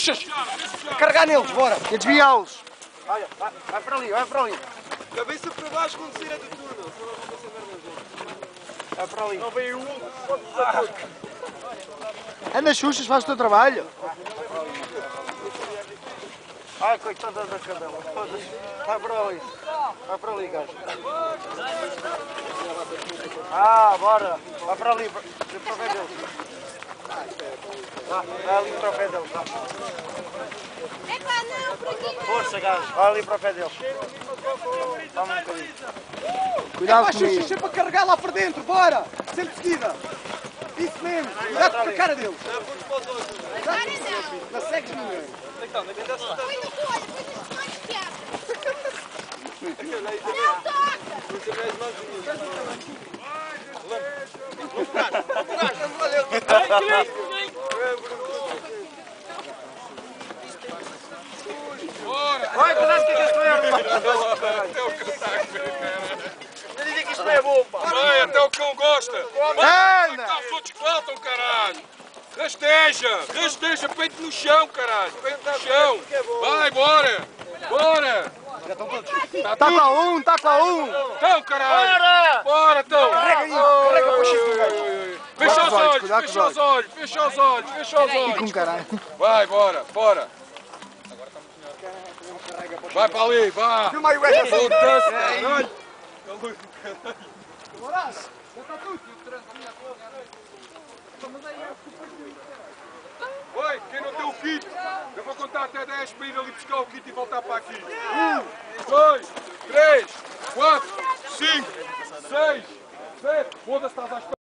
Xuxas! Carregar neles, bora! E desviá-los! Olha, vai para ali, vai para ali! Cabeça para baixo quando sair do túnel, senão não vai ser merda. Vai para ali! Não veio um, Anda, Xuxas, faz o teu trabalho. Ai, coitada da cadela! Vai para ali! Vai para ali, gajo! Bora! Vai para ali, para o pé deles! Vai ali para o pé deles! Epá, não, por aqui não. Força, gajo! Vai ali para o pé deles! Toma um bocadinho! Cuidado Xuxas, comigo. sempre a carregar lá para dentro, bora! Sempre seguida! Isso mesmo! Cuidado com a cara deles! Cara não. Não segues ninguém! Foi no olho, foi nos olhos, Tiago. Não toca. Vai, cuidado que isto não é bom! não dizem que isto não é bom, pá. Vai, até o cão gosta! Anda! Tá, os outros faltam, caralho! Rasteja, peito no chão, caralho! Peito no chão! Vai, bora! Bora! Tá com a um, tá com a um. Então, caralho! Bora, então! Carrega aí! Carrega para o chifre do gajo! Fecha os Cuidado, olhos, cuidado fecha com os olhos, fecha os olhos, fecha os E com olhos! caralho. Vai, bora, bora! Vai para ali, vá! Filma aí o Ederson! Foda-se, caralho! Oi, quem não tem o kit, eu vou contar até 10 para ir ali buscar o kit e voltar para aqui. 1, 2, 3, 4, 5, 6, 7. Foda-se, estás à espera.